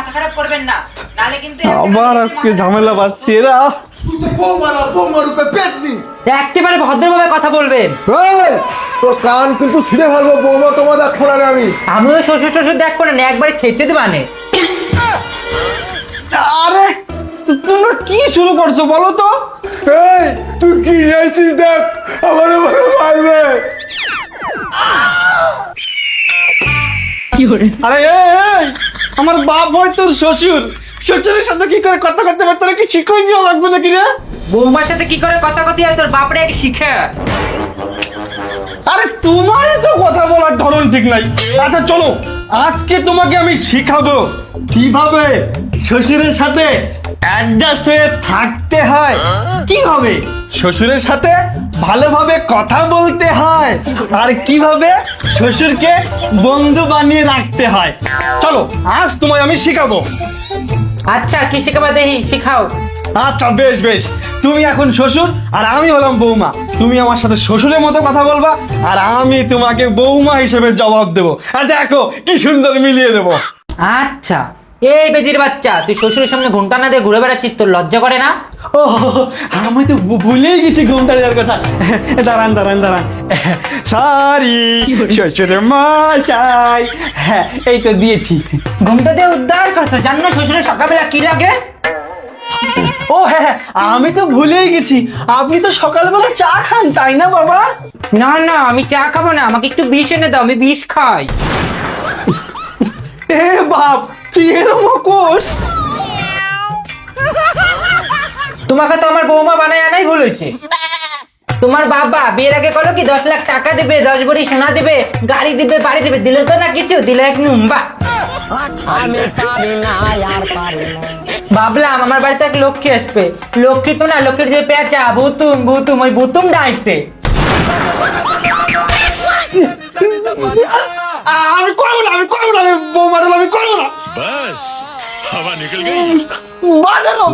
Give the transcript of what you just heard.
মাথা খারাপ করবেন না, নালে কিন্তু আবার আজকে ঝামেলা পাচ্ছি এরা। তুই তো বৌমার উপরে পেট নি। একেবারে ভদ্রভাবে কথা বলবেন। তোর কান কিন্তু ছিঁড়ে ফেলবো, বৌমা তোমার দেখো না আমি। আমিও শ্বশুর শ্বশুর দেখবো না, একবারে খেতে দেবানে। আরে তোমরা কি শুরু করছো বলো তো? এই তুই কি নিয়েছিস দেখ, আমার মারবে। আরে এই, আমার বাপ হয় তোর শ্বশুর, শ্বশুরের সাথে কি করে কথা করতে পারে তোরা কি শিখই যাওয়া লাগবে নাকি রে? বৌমার সাথে কি করে কথা কথি হয় তোর বাপরে কি শিখে? আরে তোমারই তো কথা বলার ধরন ঠিক নাই। আচ্ছা চলো, আজকে তোমাকে আমি শিখাবো কিভাবে শ্বশুরের সাথে অ্যাডজাস্ট হয়ে থাকতে হয়, কিভাবে শ্বশুরের সাথে ভালোভাবে কথা বলতে হয়, আর কিভাবে শ্বশুরকে বন্ধু বানিয়ে রাখতে হয়। চলো আজ তোমায় আমি শিখাবো। আচ্ছা কি শিখাবা দেহি, শিখাও। আচ্ছা বেশ বেশ, তুমি এখন শ্বশুর আর আমি হলাম বৌমা। তুমি আমার সাথে শ্বশুরের মতো কথা বলবা আর আমি তোমাকে বৌমা হিসেবে জবাব দেবো। আর দেখো কি সুন্দর মিলিয়ে দেবো। আচ্ছা, এই বেজির বাচ্চা, তুই শ্বশুরের সামনে ঘন্টা না দিয়ে ঘুরে বেড়াচ্ছিস, তোর লজ্জা করে না? ও আমি তো ভুলেই গেছি ঘুমটা দেওয়ার কথা। দাঁড়ান দাঁড়ান দাঁড়ান, সরি শ্বশুর মশাই। হ্যাঁ এই তো দিয়েছি। ঘুমটা দিয়ে উদ্ধার করছো, জান না শ্বশুরের সকালবেলা কি লাগে? ও হ্যাঁ হ্যাঁ, আমি তো ভুলেই গেছি, আপনি তো সকালবেলা চা খান তাই না বাবা? না না, আমি চা খাবো না, আমাকে একটু বিষ এনে দাও, আমি বিষ খাই। এ বাপ, তুই এরকম কোষ? তোমাকে তো আমার বৌমা বানায় আনাই ভুল হয়েছে। তোমার বাবা বিয়ের আগে বলো কি 10 লাখ টাকা দিবে, 10 ভরি সোনা দিবে, গাড়ি দিবে, বাড়ি দিবে, দিল তো না কিছু, দিল এক নুম্বা। ভাবলাম আমার বাড়িতে এক লক্ষ্মী আসবে, লক্ষ্মী তো না, লক্ষ্মীর যে পেঁচা ভুতুম ভুতুম, ওই ভুতুম ডাইছে। আমি করবো না, আমি করবো না, আমি বৌমার আমি করবো না। बस हवा निकल गई। বাজানো